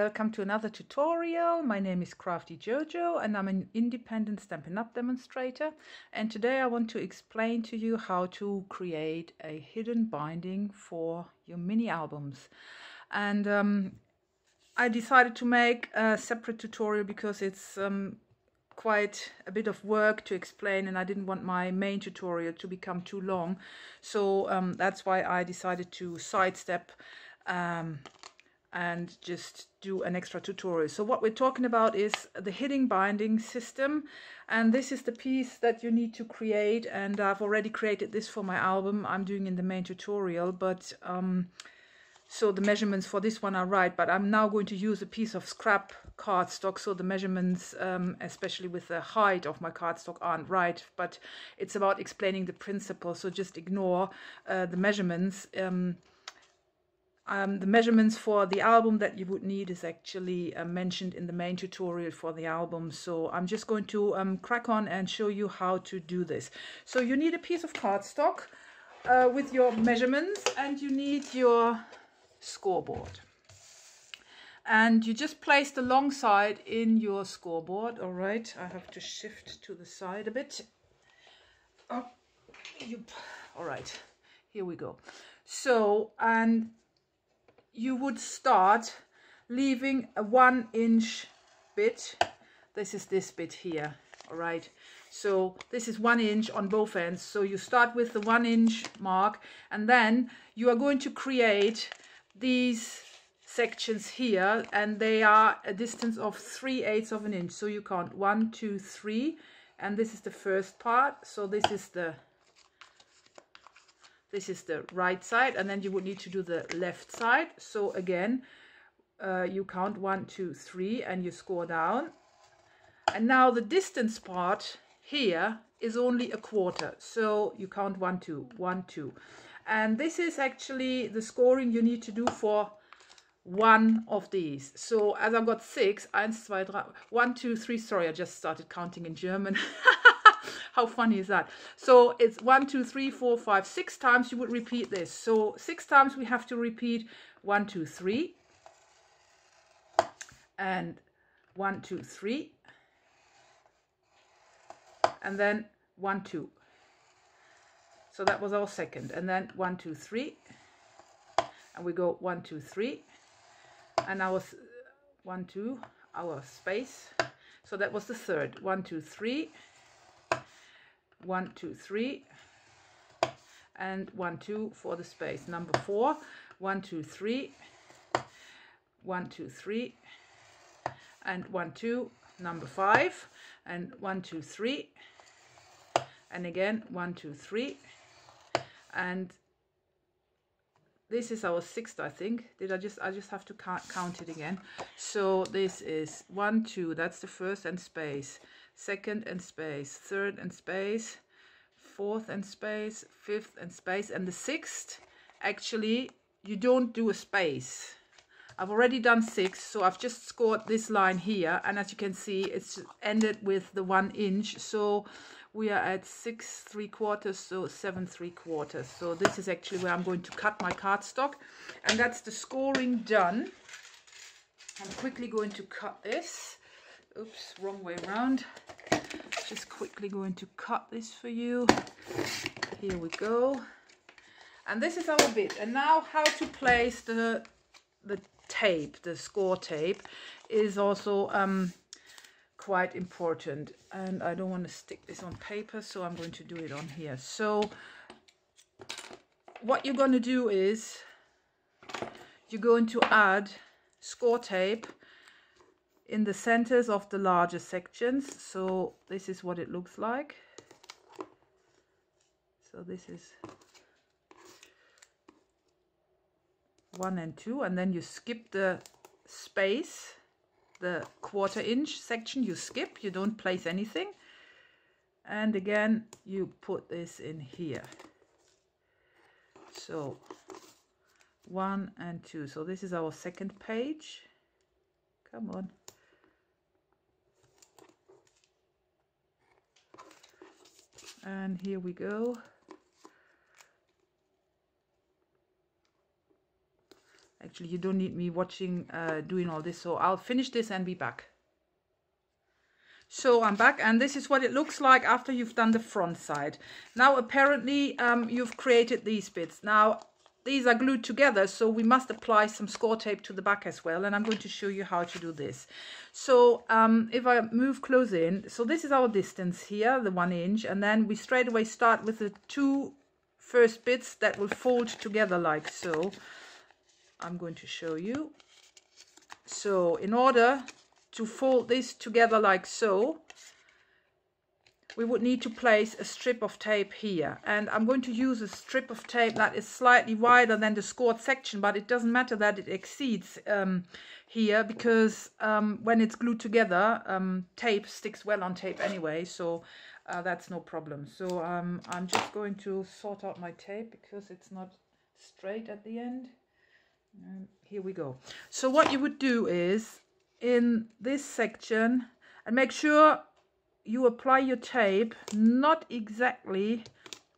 welcome to another tutorial. My name is Crafty JoJo and I'm an independent Stampin' Up! Demonstrator, and today I want to explain to you how to create a hidden binding for your mini albums. And I decided to make a separate tutorial because it's quite a bit of work to explain, and I didn't want my main tutorial to become too long, so that's why I decided to sidestep and just do an extra tutorial. So what we're talking about is the hidden binding system, and this is the piece that you need to create, and I've already created this for my album. I'm doing in the main tutorial, but so the measurements for this one are right, but I'm now going to use a piece of scrap cardstock, so the measurements, especially with the height of my cardstock, aren't right, but it's about explaining the principle, so just ignore the measurements. The measurements for the album that you would need is actually mentioned in the main tutorial for the album. So I'm just going to crack on and show you how to do this. So you need a piece of cardstock with your measurements, and you need your scoreboard. And you just place the long side in your scoreboard. All right, I have to shift to the side a bit. Oh, all right, here we go. So, and you would start leaving a 1-inch bit. This is this bit here, all right? So this is 1 inch on both ends. So you start with the 1-inch mark, and then you are going to create these sections here, and they are a distance of 3/8 of an inch. So you count 1, 2, 3, and this is the first part. So this is the right side, and then you would need to do the left side. So again, you count 1, 2, 3, and you score down. And now the distance part here is only 1/4. So you count 1, 2, 1, 2. And this is actually the scoring you need to do for one of these. So as I've got 6, 1, 2, 3, 1, 2, 3, sorry, I just started counting in German. How funny is that? So it's 1, 2, 3, 4, 5, 6 times you would repeat this. So 6 times we have to repeat 1, 2, 3, and 1, 2, 3, and then 1, 2. So that was our second, and then 1, 2, 3, and we go 1, 2, 3, and our 1, 2, our space. So that was the third. 1, 2, 3. 1, 2, 3, and 1, 2 for the space. Number 4, 1, 2, 3, 1, 2, 3, and 1, 2. Number 5, and 1, 2, 3, and again 1, 2, 3, and this is our 6th, I think. I just have to count it again. So this is 1, 2, that's the first and space, second and space, third and space, fourth and space, fifth and space, and the 6th, actually you don't do a space. I've already done 6, so I've just scored this line here, and as you can see, it's ended with the 1 inch. So we are at 6 3/4, so 7 3/4. So this is actually where I'm going to cut my cardstock, and that's the scoring done. I'm quickly going to cut this. Oops, wrong way around. Just quickly going to cut this for you. Here we go. And this is our bit. And now how to place the tape, the score tape, is also quite important. And I don't want to stick this on paper, so I'm going to do it on here. So what you're going to do is you're going to add score tape in the centers of the larger sections. So this is what it looks like. So this is 1 and 2, and then you skip the space, the 1/4 inch section you skip, you don't place anything, and again you put this in here. So 1 and 2. So this is our second page. Come on. And here we go. Actually, you don't need me watching, doing all this. So I'll finish this and be back. So I'm back, and this is what it looks like after you've done the front side. Now, apparently, you've created these bits. Now, these are glued together, so we must apply some score tape to the back as well, and I'm going to show you how to do this. So if I move close in, so this is our distance here, the 1 inch, and then we straight away start with the 2 first bits that will fold together like so. I'm going to show you. So in order to fold this together like so, we would need to place a strip of tape here, and I'm going to use a strip of tape that is slightly wider than the scored section, but it doesn't matter that it exceeds here, because when it's glued together, tape sticks well on tape anyway, so that's no problem. So I'm just going to sort out my tape because it's not straight at the end. Here we go. So what you would do is, in this section, and make sure you apply your tape not exactly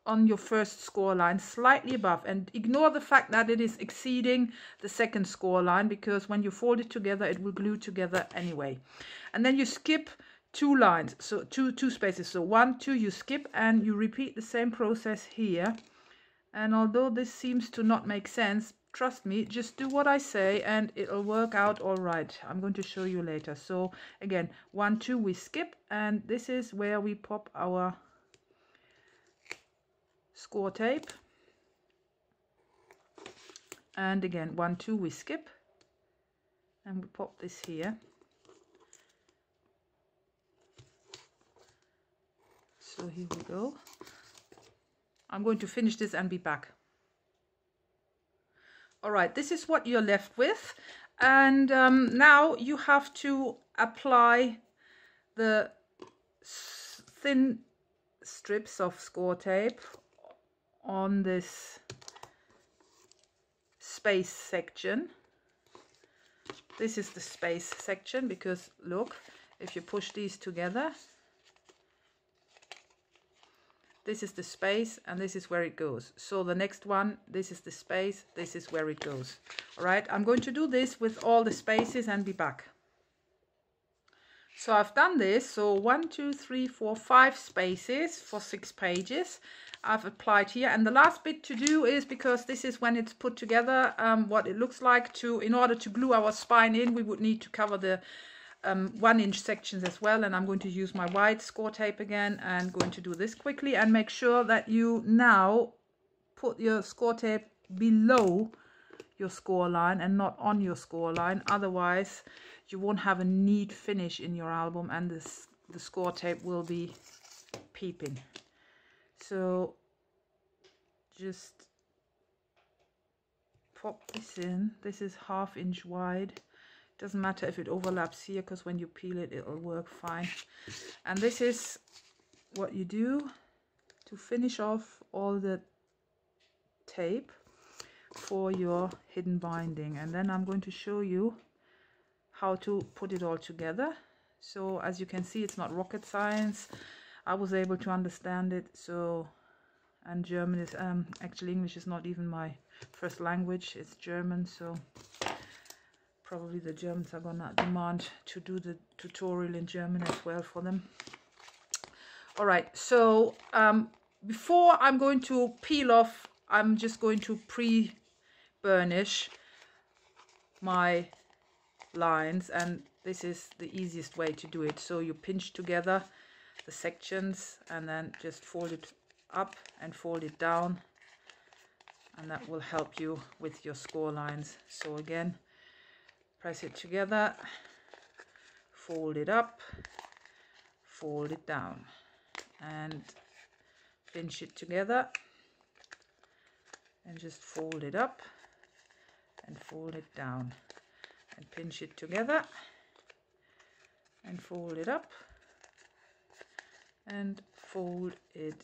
on your first score line, slightly above, and ignore the fact that it is exceeding the second score line, because when you fold it together it will glue together anyway. And then you skip 2 lines, so two spaces, so 1, 2, you skip, and you repeat the same process here. And although this seems to not make sense, trust me, just do what I say and it'll work out all right. I'm going to show you later. So again, 1, 2, we skip, and this is where we pop our score tape. And again, 1, 2, we skip, and we pop this here. So here we go. I'm going to finish this and be back. All right, this is what you're left with, and now you have to apply the thin strips of score tape on this space section. This is the space section, because look, if you push these together, this is the space, and this is where it goes. So the next one, this is the space, this is where it goes. All right, I'm going to do this with all the spaces and be back. So I've done this. So 1, 2, 3, 4, 5 spaces for 6 pages I've applied here. And the last bit to do is, because this is when it's put together, what it looks like, in order to glue our spine in, we would need to cover the 1 inch sections as well, and I'm going to use my white score tape again, and going to do this quickly. And make sure that you now put your score tape below your score line and not on your score line, otherwise you won't have a neat finish in your album, and the score tape will be peeping. So just pop this in. This is 1/2 inch wide. Doesn't matter if it overlaps here, because when you peel it, it'll work fine. And this is what you do to finish off all the tape for your hidden binding. And then I'm going to show you how to put it all together. So as you can see, it's not rocket science. I was able to understand it. So, and German is actually, English is not even my first language, it's German. So probably the Germans are gonna demand to do the tutorial in German as well for them. All right, so before I'm going to peel off, I'm just going to pre-burnish my lines, and this is the easiest way to do it. So you pinch together the sections and then just fold it up and fold it down, and that will help you with your score lines. So again, press it together, fold it up, fold it down, and pinch it together, and just fold it up and fold it down, and pinch it together and fold it up and fold it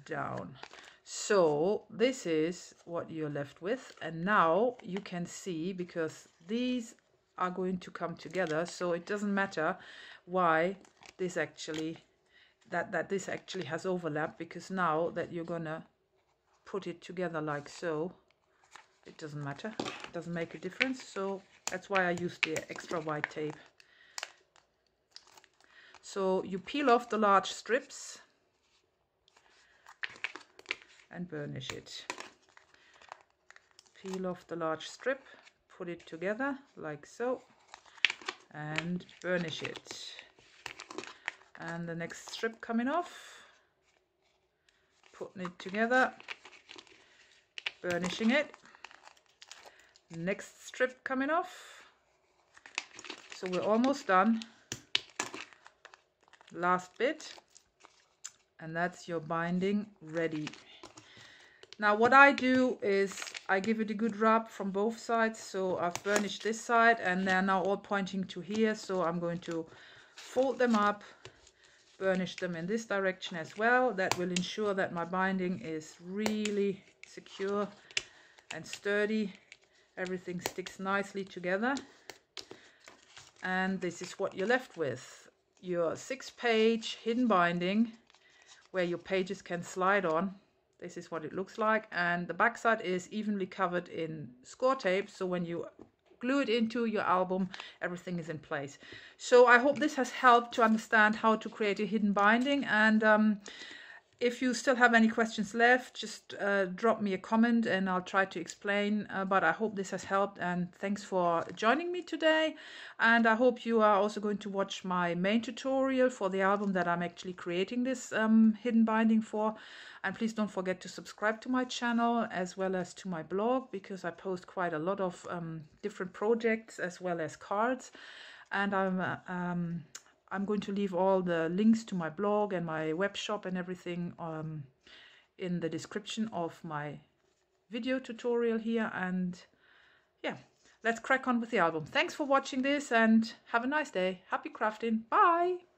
down. So this is what you're left with, and now you can see, because these are going to come together, so it doesn't matter why this actually this actually has overlap, because now that you're gonna put it together like so, it doesn't matter, it doesn't make a difference, so that's why I use the extra white tape. So you peel off the large strips and burnish it. Peel off the large strip, put it together like so, and burnish it. And the next strip coming off, putting it together, burnishing it. Next strip coming off. So we're almost done. Last bit, and that's your binding ready. Now what I do is I give it a good rub from both sides. So I've burnished this side and they're now all pointing to here, so I'm going to fold them up, burnish them in this direction as well. That will ensure that my binding is really secure and sturdy. Everything sticks nicely together, and this is what you're left with. Your 6-page hidden binding where your pages can slide on. This is what it looks like, and the back side is evenly covered in score tape, so when you glue it into your album, everything is in place. So I hope this has helped to understand how to create a hidden binding, and if you still have any questions left, just drop me a comment and I'll try to explain, but I hope this has helped, and thanks for joining me today. And I hope you are also going to watch my main tutorial for the album that I'm actually creating this hidden binding for. And please don't forget to subscribe to my channel as well as to my blog, because I post quite a lot of different projects as well as cards. And I'm going to leave all the links to my blog and my web shop and everything in the description of my video tutorial here. And yeah, let's crack on with the album. Thanks for watching this and have a nice day. Happy crafting. Bye!